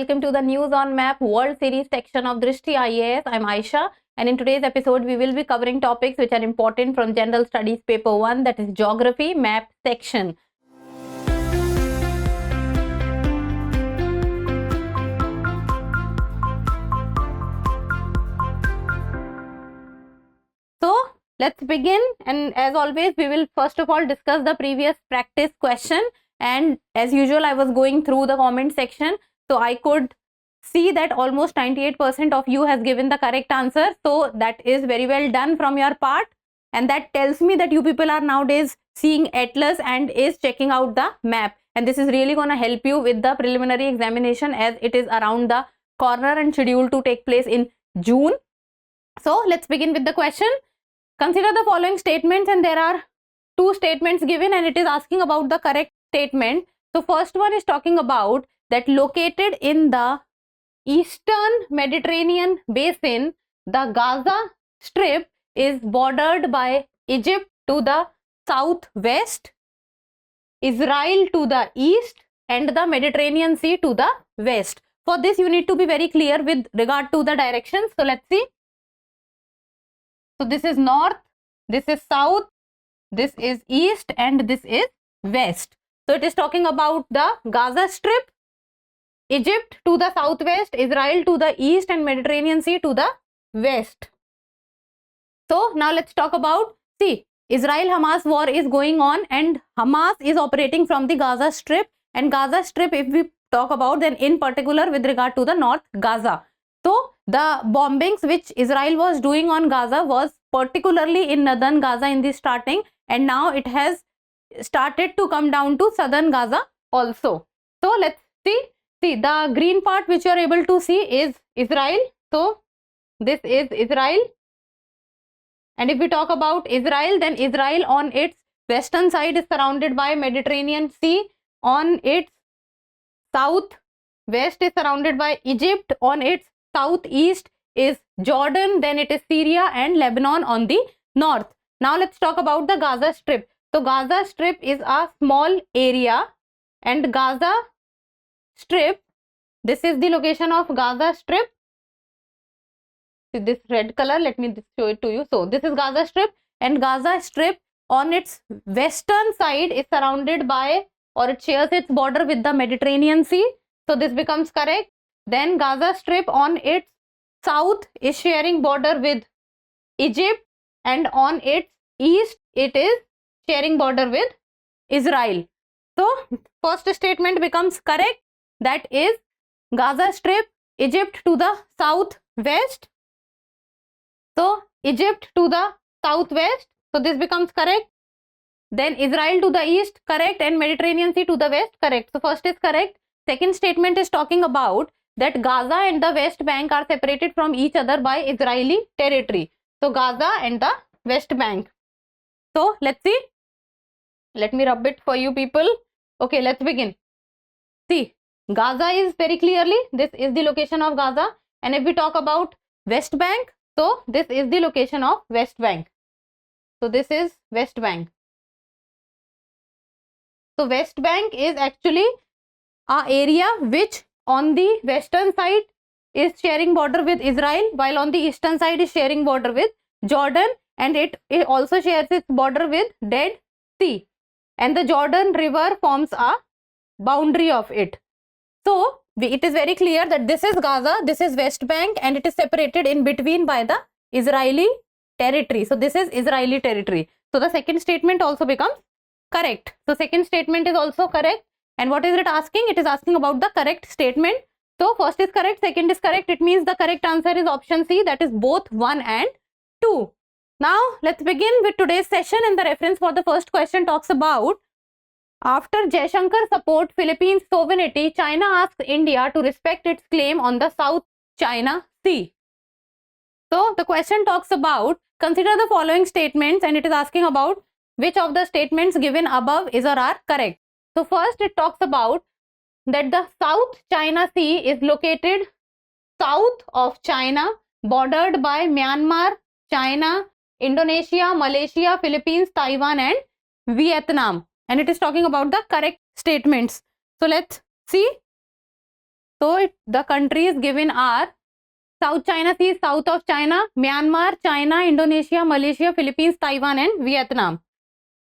welcome to the News on Map World Series section of Drishti IAS. I'm Aisha, and in today's episode we will be covering topics which are important from General Studies Paper 1, that is Geography Map section. So let's begin, and as always we will first of all discuss the previous practice question. And as usual, I was going through the comment section, so I could see that almost 98% of you has given the correct answer. So that is very well done from your part, and that tells me that you people are nowadays seeing Atlas and is checking out the map, and this is really going to help you with the preliminary examination as it is around the corner and scheduled to take place in June. So let's begin with the question. Consider the following statements, and there are two statements given and it is asking about the correct statement. So first one is talking about that located in the eastern Mediterranean basin, the Gaza Strip is bordered by Egypt to the southwest, Israel to the east, and the Mediterranean Sea to the west. For this you need to be very clear with regard to the directions. So let's see. So this is north, this is south, this is east, and this is west. So it is talking about the Gaza Strip, Egypt to the southwest, Israel to the east, and Mediterranean Sea to the west. So now let's talk about, see, Israel-Hamas war is going on and Hamas is operating from the Gaza Strip, and Gaza Strip, if we talk about, then in particular with regard to the North Gaza. So the bombings which Israel was doing on Gaza was particularly in northern Gaza in the starting, and now it has started to come down to southern Gaza also. So let's see. See, the green part which you are able to see is Israel. So this is Israel. And if we talk about Israel, then Israel on its western side is surrounded by Mediterranean Sea. On its southwest is surrounded by Egypt. On its southeast is Jordan. Then it is Syria and Lebanon on the north. Now let's talk about the Gaza Strip. So Gaza Strip is a small area, and Gaza Strip, this is the location of Gaza Strip. See this red color, let me show it to you. So this is Gaza Strip, and Gaza Strip on its western side is surrounded by, or it shares its border with the Mediterranean Sea. So this becomes correct. Then Gaza Strip on its south is sharing border with Egypt, and on its east it is sharing border with Israel. So first statement becomes correct, that is Gaza Strip, Egypt to the southwest. So Egypt to the southwest, so this becomes correct. Then Israel to the east, correct, and Mediterranean Sea to the west, correct. So first is correct. Second statement is talking about that Gaza and the West Bank are separated from each other by Israeli territory. So Gaza and the West Bank. So let's see. Let me rub it for you people. Okay, let's begin. See, Gaza is very clearly, this is the location of Gaza. And if we talk about West Bank, so this is the location of West Bank. So this is West Bank. So West Bank is actually a area which on the western side is sharing border with Israel, while on the eastern side is sharing border with Jordan, and it also shares its border with Dead Sea, and the Jordan River forms a boundary of it. So it is very clear that this is Gaza, this is West Bank, and it is separated in between by the Israeli territory. So this is Israeli territory. So the second statement also becomes correct. So second statement is also correct. And what is it asking? It is asking about the correct statement. So first is correct, second is correct. It means the correct answer is option C, that is both 1 and 2. Now let's begin with today's session, and the reference for the first question talks about, after Jaishankar support Philippines sovereignty, China asks India to respect its claim on the South China Sea. So the question talks about, consider the following statements, and it is asking about which of the statements given above is or are correct. So first it talks about that the South China Sea is located south of China, bordered by Myanmar, China, Indonesia, Malaysia, Philippines, Taiwan, and Vietnam. And it is talking about the correct statements. So let's see. So the countries given are South China Sea, south of China, Myanmar, China, Indonesia, Malaysia, Philippines, Taiwan and Vietnam.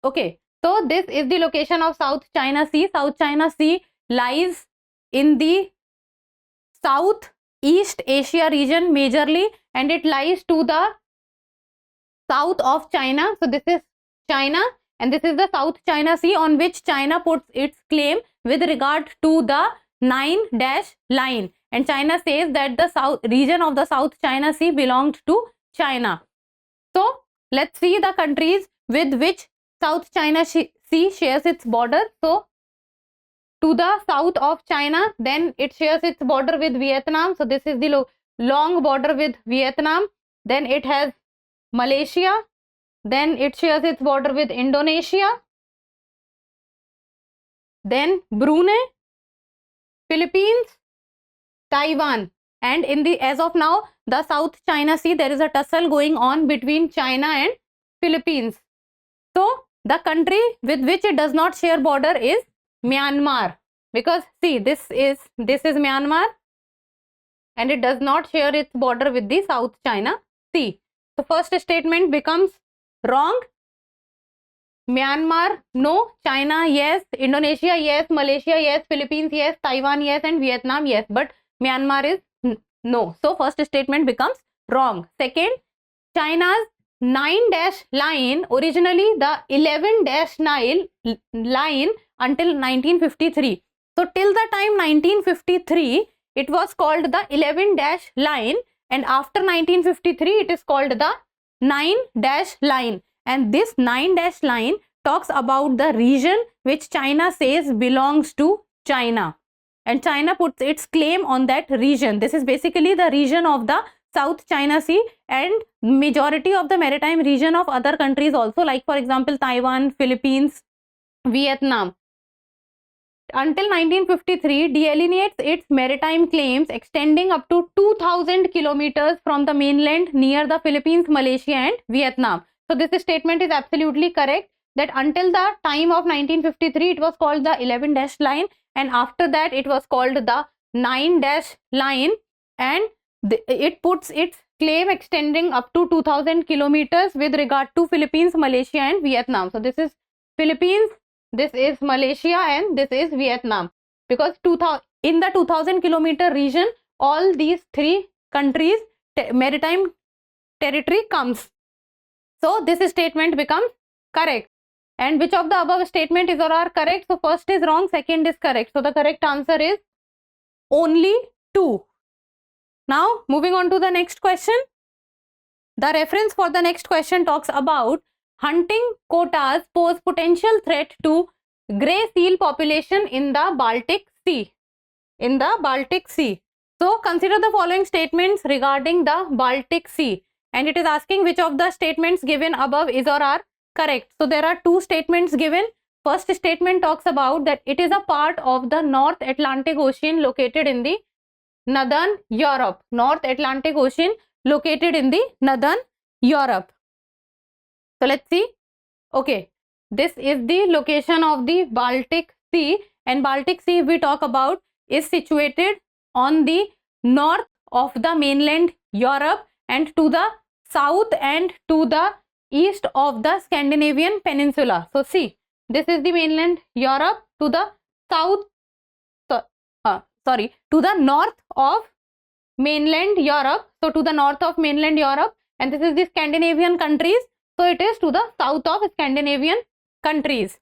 Okay, so this is the location of South China Sea. South China Sea lies in the Southeast Asia region majorly, and it lies to the south of China. So this is China and this is the South China Sea on which China puts its claim with regard to the 9-dash line, and China says that the south region of the South China Sea belonged to China. So let's see the countries with which South China Sea shares its border. So to the south of China, then it shares its border with Vietnam. So this is the long border with Vietnam. Then it has Malaysia. Then it shares its border with Indonesia. Then Brunei, Philippines, Taiwan. And in the as of now, the South China Sea, there is a tussle going on between China and Philippines. So the country with which it does not share border is Myanmar, because see, this is Myanmar and it does not share its border with the South China Sea. So first statement becomes wrong. Myanmar no, China yes, Indonesia yes, Malaysia yes, Philippines yes, Taiwan yes and Vietnam yes, but Myanmar is no. So first statement becomes wrong. Second, China's 9-dash line, originally the 11-dash line until 1953. So till the time 1953, it was called the 11-dash line, and after 1953, it is called the 9-dash line. And this 9-dash line talks about the region which China says belongs to China, and China puts its claim on that region. This is basically the region of the South China Sea and majority of the maritime region of other countries also, like for example Taiwan, Philippines, Vietnam. Until 1953 delineates its maritime claims extending up to 2000 kilometers from the mainland near the Philippines, Malaysia and Vietnam. So this statement is absolutely correct, that until the time of 1953 it was called the 11-dash line, and after that it was called the 9-dash line, and it puts its claim extending up to 2000 kilometers with regard to Philippines, Malaysia and Vietnam. So this is Philippines, this is Malaysia and this is Vietnam, because in the 2000 kilometer region all these three countries maritime territory comes. So this statement becomes correct. And which of the above statement is or are correct? So first is wrong, second is correct. So the correct answer is only 2. Now moving on to the next question. The reference for the next question talks about hunting quotas pose potential threat to grey seal population in the Baltic Sea. In the Baltic Sea. So consider the following statements regarding the Baltic Sea, and it is asking which of the statements given above is or are correct. So there are two statements given. First statement talks about that it is a part of the North Atlantic Ocean located in the Northern Europe. North Atlantic Ocean located in the Northern Europe. So let's see. Okay, this is the location of the Baltic Sea, and Baltic Sea, if we talk about, is situated on the north of the mainland Europe and to the south and to the east of the Scandinavian peninsula. So see, this is the mainland Europe, to the south, to the north of mainland Europe. So to the north of mainland Europe, and this is the Scandinavian countries. So it is to the south of Scandinavian countries.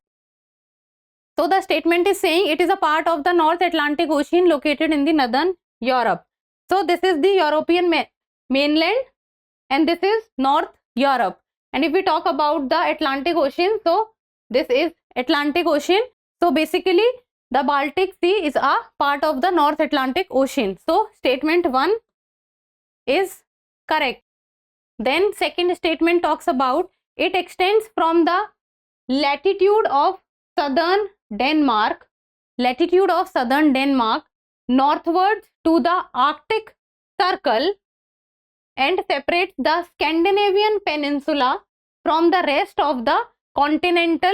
So the statement is saying it is a part of the North Atlantic Ocean located in the Northern Europe. So this is the European mainland and this is North Europe. And if we talk about the Atlantic Ocean, so this is Atlantic Ocean. So basically the Baltic Sea is a part of the North Atlantic Ocean. So statement 1 is correct. Then second statement talks about it extends from the latitude of southern Denmark northwards to the Arctic Circle and separates the Scandinavian peninsula from the rest of the continental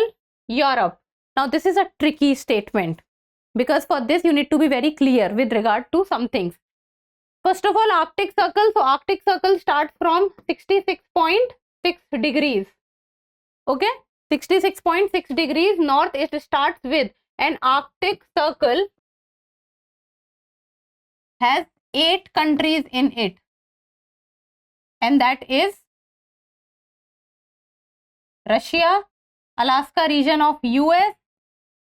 Europe. Now this is a tricky statement. because for this you need to be very clear with regard to some things. First of all, Arctic Circle. So Arctic Circle starts from 66.6 degrees. Okay, 66.6 degrees north. It starts with an Arctic Circle has 8 countries in it, and that is Russia, Alaska region of US,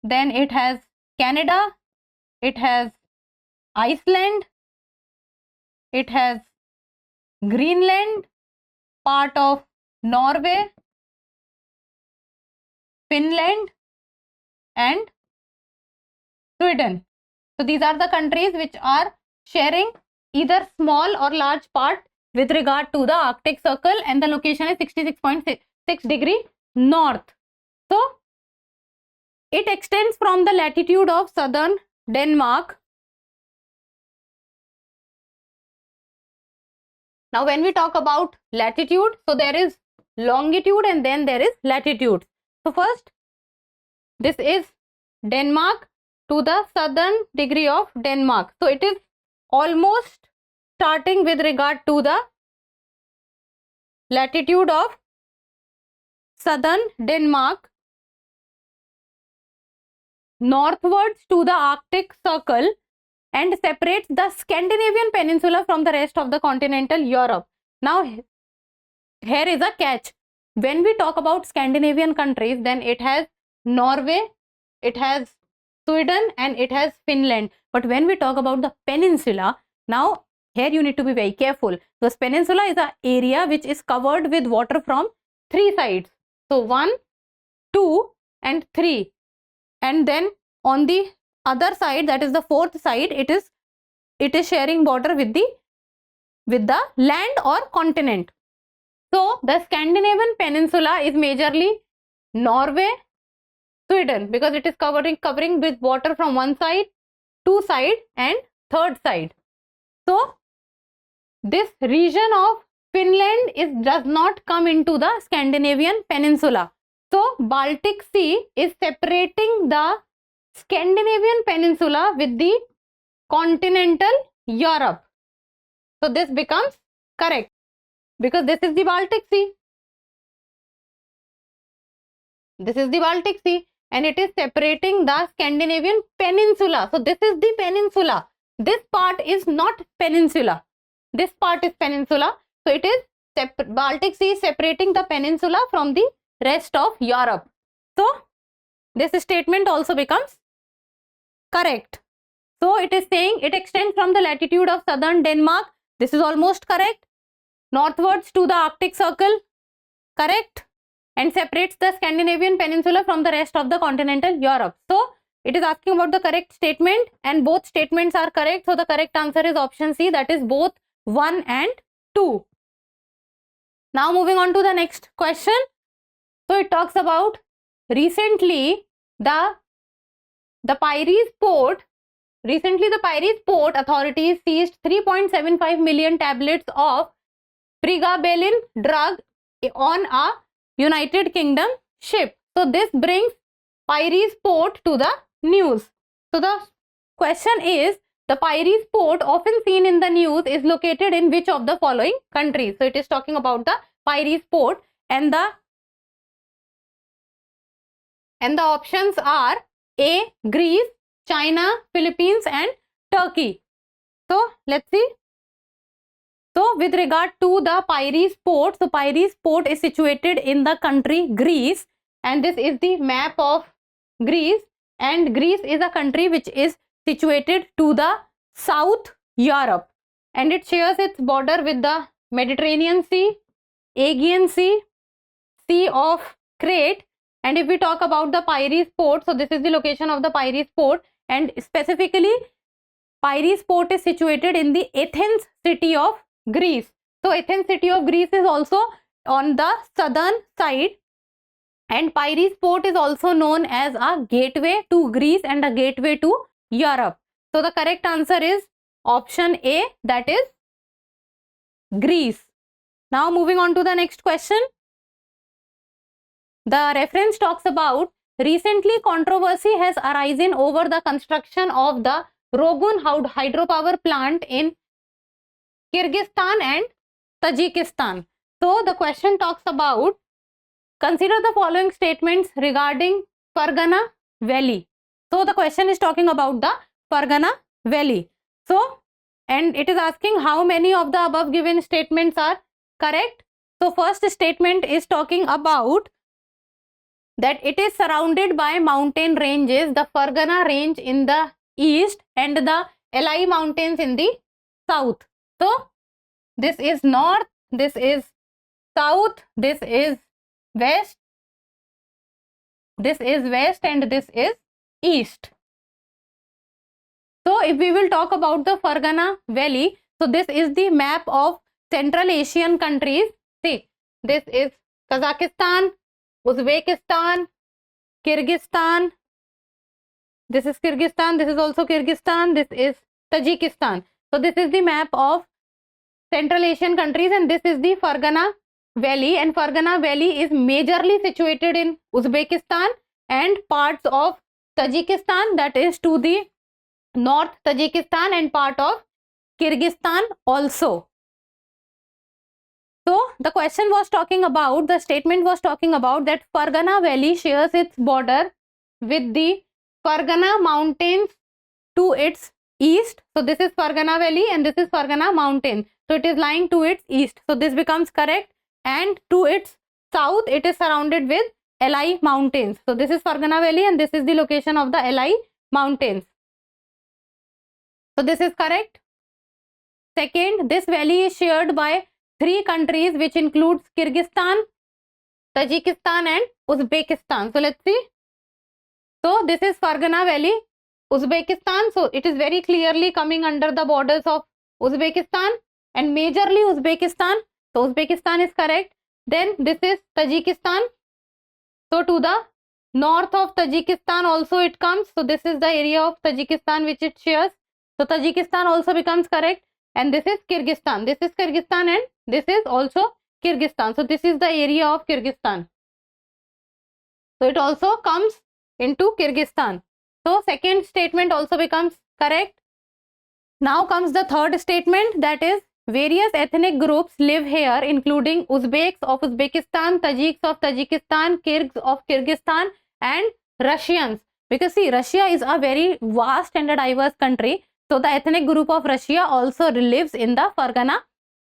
then it has Canada, it has Iceland, it has Greenland, part of Norway, Finland, and Sweden. So these are the countries which are sharing either small or large part with regard to the Arctic Circle, and the location is 66.6 degree north. So it extends from the latitude of southern Denmark. Now when we talk about latitude, so there is longitude and then there is latitude. So first, this is Denmark to the southern degree of Denmark. So it is almost starting with regard to the latitude of southern Denmark northwards to the Arctic Circle and separates the Scandinavian peninsula from the rest of the continental Europe. Now here is a catch. When we talk about Scandinavian countries, then it has Norway, it has Sweden, and it has Finland. But when we talk about the peninsula, now here you need to be very careful. This peninsula is an area which is covered with water from 3 sides. So 1, 2 and 3. And then on the other side, that is the 4th side, it is sharing border with the land or continent. So the Scandinavian peninsula is majorly Norway, Sweden, because it is covering with water from 1 side, 2 side and 3rd side. So this region of Finland does not come into the Scandinavian peninsula. So Baltic Sea is separating the Scandinavian peninsula with the continental Europe. So this becomes correct because this is the Baltic Sea. This is the Baltic Sea and it is separating the Scandinavian peninsula. So this is the peninsula. This part is not peninsula. This part is peninsula. So it is Baltic Sea separating the peninsula from the rest of Europe. So this statement also becomes correct. So it is saying it extends from the latitude of southern Denmark. This is almost correct. Northwards to the Arctic Circle. Correct. And separates the Scandinavian peninsula from the rest of the continental Europe. So it is asking about the correct statement and both statements are correct. So the correct answer is option C, that is both 1 and 2. Now moving on to the next question. So it talks about recently the Piraeus port authorities seized 3.75 million tablets of pregabalin drug on a United Kingdom ship. So this brings Piraeus port to the news. So the question is, the Piraeus port often seen in the news is located in which of the following countries? So it is talking about the Piraeus port and the options are A, Greece, China, Philippines and Turkey. So let's see. So with regard to the Piraeus port, so Piraeus port is situated in the country Greece and this is the map of Greece, and Greece is a country which is situated to the South Europe and it shares its border with the Mediterranean Sea, Aegean Sea, Sea of Crete. And if we talk about the Piraeus port, so this is the location of the Piraeus port and specifically Piraeus port is situated in the Athens city of Greece. So Athens city of Greece is also on the southern side and Piraeus port is also known as a gateway to Greece and a gateway to Europe. So the correct answer is option A, that is Greece. Now moving on to the next question. The reference talks about recently controversy has arisen over the construction of the Rogun hydropower plant in Kyrgyzstan and Tajikistan. So the question talks about, consider the following statements regarding Fargana Valley. So the question is talking about the Fargana Valley. So, and it is asking how many of the above given statements are correct. So first statement is talking about that it is surrounded by mountain ranges, the Fargana range in the east and the Alai mountains in the south. So this is north, this is south, this is west, and this is east. So if we will talk about the Fargana Valley, so this is the map of Central Asian countries. See, this is Kazakhstan, Uzbekistan, Kyrgyzstan, this is Kyrgyzstan, this is also Kyrgyzstan, this is Tajikistan. So this is the map of Central Asian countries, and this is the Fargana Valley, and Fargana Valley is majorly situated in Uzbekistan and parts of Tajikistan, that is to the north Tajikistan, and part of Kyrgyzstan also. So the question was talking about, the statement was talking about that Fargana Valley shares its border with the Fargana mountains to its east. So this is Fargana Valley and this is Fargana mountain. So it is lying to its east. So this becomes correct. And to its south, it is surrounded with Alai mountains. So this is Fargana Valley and this is the location of the Alai mountains. So this is correct. Second, this valley is shared by 3 countries, which includes Kyrgyzstan, Tajikistan and Uzbekistan. So let's see. So this is Fargana Valley, Uzbekistan. So it is very clearly coming under the borders of Uzbekistan and majorly Uzbekistan. So Uzbekistan is correct. Then this is Tajikistan. So to the north of Tajikistan also it comes. So this is the area of Tajikistan which it shares. So Tajikistan also becomes correct. And this is Kyrgyzstan. This is Kyrgyzstan and this is also Kyrgyzstan. So this is the area of Kyrgyzstan. So it also comes into Kyrgyzstan. So second statement also becomes correct. Now comes the third statement, that is various ethnic groups live here, including Uzbeks of Uzbekistan, Tajiks of Tajikistan, Kyrgyz of Kyrgyzstan and Russians. Because see, Russia is a very vast and a diverse country. So the ethnic group of Russia also lives in the Fargana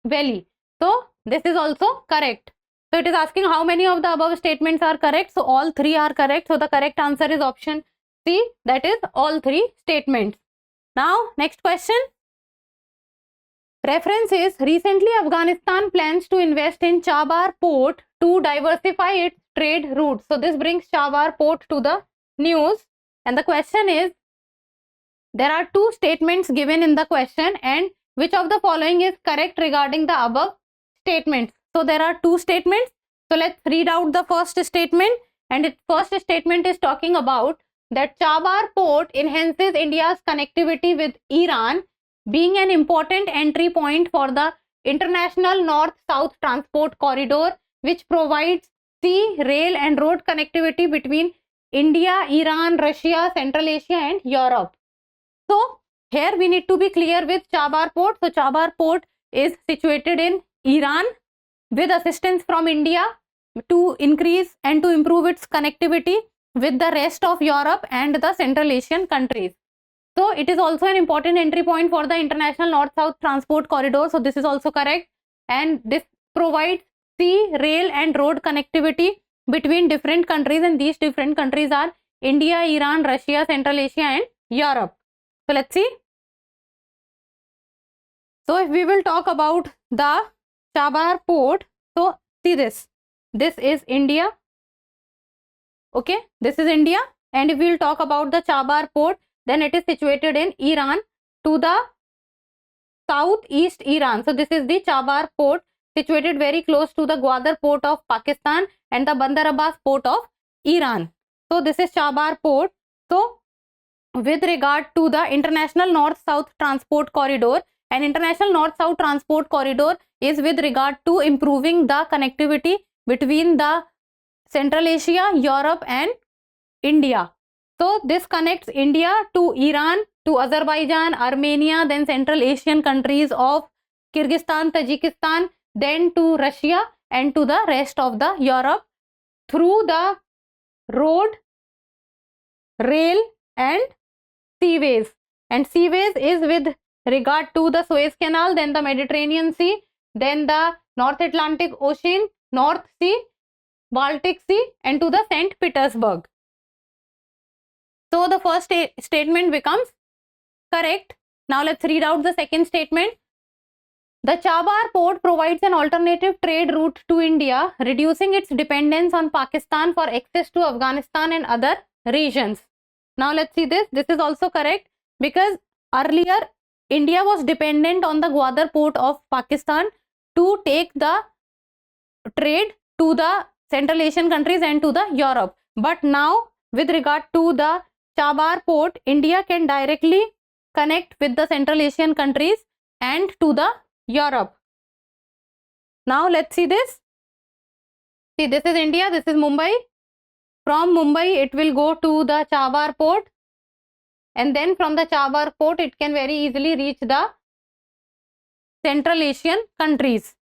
Valley. So this is also correct. So it is asking how many of the above statements are correct. So all 3 are correct. So the correct answer is option C, that is all 3 statements. Now next question. Reference is, recently Afghanistan plans to invest in Chabahar port to diversify its trade routes. So this brings Chabahar port to the news, and the question is, there are 2 statements given in the question, and which of the following is correct regarding the above statements? So there are 2 statements. So let's read out the first statement, and its first statement is talking about that Chabahar port enhances India's connectivity with Iran, being an important entry point for the international north-south transport corridor, which provides sea, rail and road connectivity between India, Iran, Russia, Central Asia and Europe. So here we need to be clear with Chabahar port. So Chabahar port is situated in Iran with assistance from India to increase and to improve its connectivity with the rest of Europe and the Central Asian countries. So it is also an important entry point for the international north-south transport corridor. So this is also correct. And this provides sea, rail and road connectivity between different countries, and these different countries are India, Iran, Russia, Central Asia and Europe. So let's see. So if we will talk about the Chabahar port, so see this. This is India. Okay, this is India. And if we will talk about the Chabahar port, then it is situated in Iran to the southeast Iran. So this is the Chabahar port, situated very close to the Gwadar port of Pakistan and the Bandar Abbas port of Iran. So this is Chabahar port. So with regard to the international north-south transport corridor, an international north-south transport corridor is with regard to improving the connectivity between the Central Asia, Europe and India. So this connects India to Iran, to Azerbaijan, Armenia, then Central Asian countries of Kyrgyzstan, Tajikistan, then to Russia and to the rest of the Europe through the road, rail and seaways. And seaways is with regard to the Suez Canal, then the Mediterranean Sea, then the North Atlantic Ocean, North Sea, Baltic Sea and to the St. Petersburg. So the first statement becomes correct. Now let's read out the second statement. The Chabar port provides an alternative trade route to India, reducing its dependence on Pakistan for access to Afghanistan and other regions. Now let's see this. This is also correct because earlier India was dependent on the Gwadar port of Pakistan to take the trade to the Central Asian countries and to the Europe. But now with regard to the Chabar port, India can directly connect with the Central Asian countries and to the Europe. Now let's see this. See, this is India, this is Mumbai. From Mumbai it will go to the Chabar port and then from the Chabar port it can very easily reach the Central Asian countries.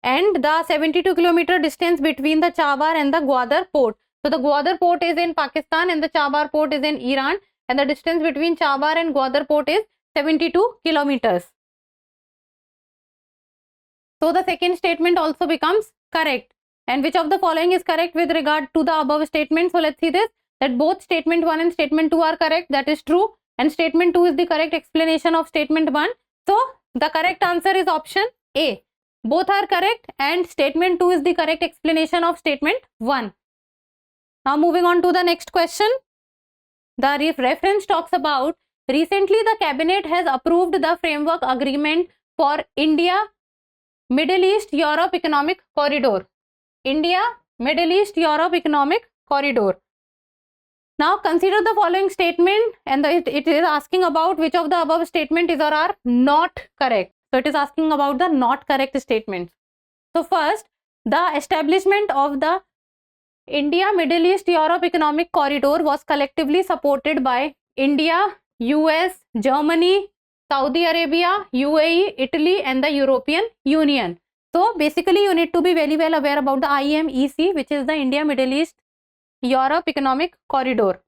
And the 72-kilometer distance between the Chabar and the Gwadar port. So the Gwadar port is in Pakistan and the Chabar port is in Iran, and the distance between Chabar and Gwadar port is 72 kilometers. So the second statement also becomes correct. And which of the following is correct with regard to the above statement? So let's see this, that both statement 1 and statement 2 are correct. That is true. And statement 2 is the correct explanation of statement 1. So the correct answer is option A. Both are correct and statement 2 is the correct explanation of statement 1. Now moving on to the next question. The reference talks about recently the cabinet has approved the framework agreement for India, Middle East, Europe Economic Corridor. India, Middle East, Europe Economic Corridor. Now consider the following statement and it is asking about which of the above statement is or are not correct. So it is asking about the not correct statements. So first, the establishment of the India, Middle East, Europe Economic Corridor was collectively supported by India, US, Germany, Saudi Arabia, UAE, Italy and the European Union. So basically you need to be very well aware about the IMEC, which is the India, Middle East, Europe Economic Corridor.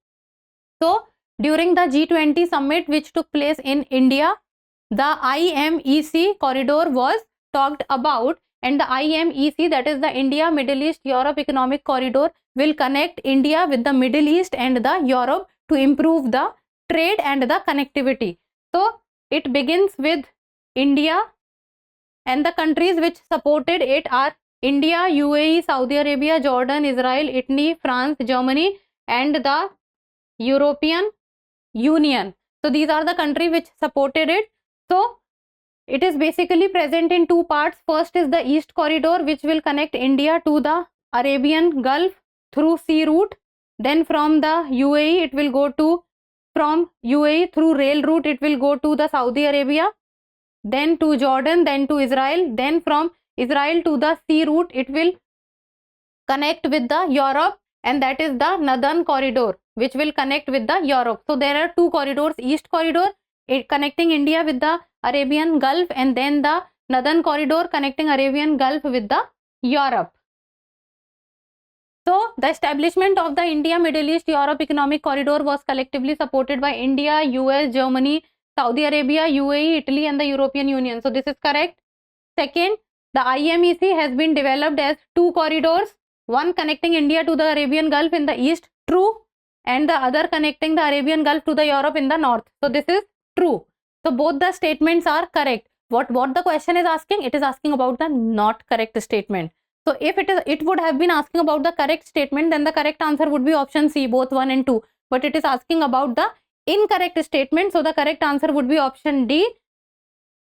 So during the G20 summit which took place in India, the IMEC corridor was talked about, and the IMEC, that is the India, Middle East, Europe Economic Corridor, will connect India with the Middle East and the Europe to improve the trade and the connectivity. So it begins with India and the countries which supported it are India, UAE, Saudi Arabia, Jordan, Israel, Italy, France, Germany and the European Union. So these are the countries which supported it. So it is basically present in two parts. First is the East Corridor, which will connect India to the Arabian Gulf through sea route. Then from the UAE it will go to, from UAE through rail route it will go to the Saudi Arabia, then to Jordan, then to Israel, then from Israel to the sea route it will connect with the Europe, and that is the Northern Corridor which will connect with the Europe. So there are two corridors, East Corridor connecting India with the Arabian Gulf and then the Northern Corridor connecting Arabian Gulf with the Europe. So the establishment of the India, Middle East, Europe Economic Corridor was collectively supported by India, US, Germany, Saudi Arabia, UAE, Italy and the European Union. So this is correct. Second, the IMEC has been developed as two corridors, one connecting India to the Arabian Gulf in the east, true, and the other connecting the Arabian Gulf to the Europe in the north. So this is true. So both the statements are correct. What the question is asking? It is asking about the not correct statement. So if it would have been asking about the correct statement, then the correct answer would be option C, both 1 and 2. But it is asking about the incorrect statement. So the correct answer would be option D,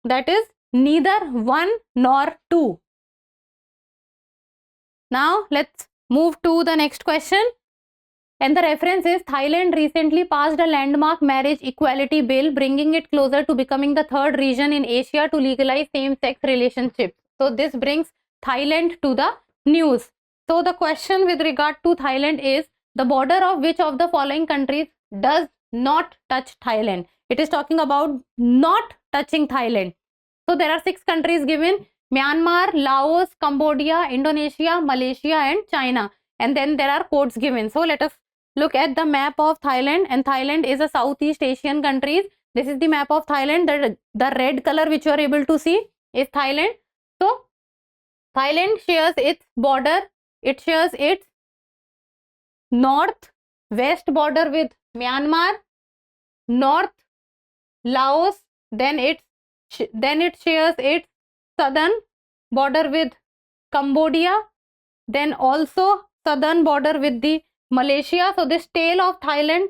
that is neither 1 nor 2. Now let's move to the next question. And the reference is Thailand recently passed a landmark marriage equality bill, bringing it closer to becoming the third region in Asia to legalize same-sex relationships. So this brings Thailand to the news. So the question with regard to Thailand is the border of which of the following countries does not touch Thailand? It is talking about not touching Thailand. So there are 6 countries given: Myanmar, Laos, Cambodia, Indonesia, Malaysia and China. And then there are codes given. So let us look at the map of Thailand, and Thailand is a Southeast Asian countries. This is the map of Thailand. The red color which you are able to see is Thailand. So Thailand shares its border. It shares its north-west border with Myanmar, north Laos, then it shares its southern border with Cambodia, then also southern border with the Malaysia. So this tail of Thailand,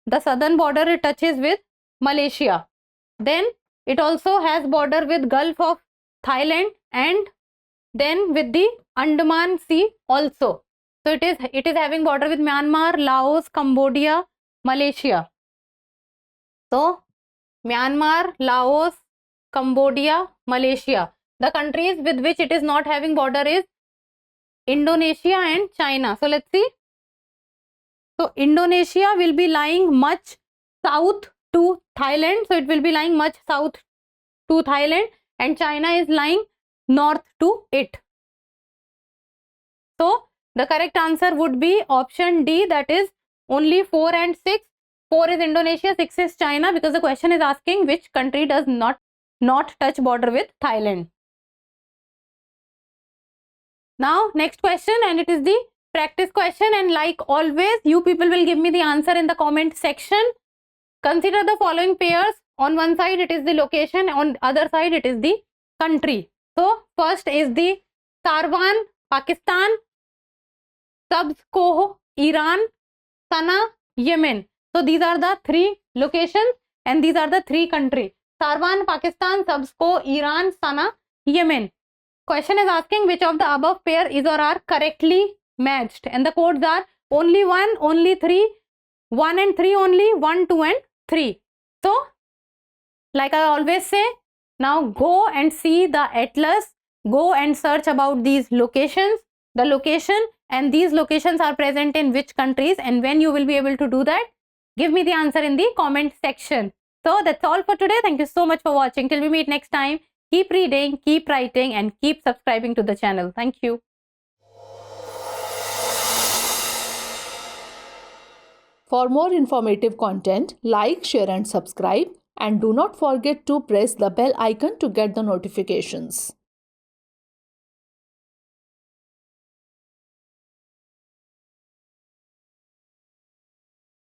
the southern border, it touches with Malaysia. Then it also has border with Gulf of Thailand and then with the Andaman Sea also. So it is having border with Myanmar, Laos, Cambodia, Malaysia. So Myanmar, Laos, Cambodia, Malaysia. The countries with which it is not having border is Indonesia and China. So let's see. So Indonesia will be lying much south to Thailand. So it will be lying much south to Thailand, and China is lying north to it. So the correct answer would be option D, that is only 4 and 6. 4 is Indonesia, 6 is China, because the question is asking which country does not touch border with Thailand. Now next question, and it is the practice question, and like always you people will give me the answer in the comment section. Consider the following pairs. On one side it is the location, on the other side it is the country. So first is the Sarwan, Pakistan, Sabsko, Iran, Sana, Yemen. So these are the 3 locations and these are the 3 countries: Sarwan, Pakistan, Sabsko, Iran, Sana, Yemen. Question is asking which of the above pair is or are correctly matched, and the codes are only 1, only 3, 1 and 3 only, 1, 2 and 3. So like I always say, now go and see the atlas, go and search about these locations, the location, and these locations are present in which countries, and when you will be able to do that, give me the answer in the comment section. So that's all for today. Thank you so much for watching. Till we meet next time, keep reading, keep writing and keep subscribing to the channel. Thank you. For more informative content, like, share and subscribe, and do not forget to press the bell icon to get the notifications.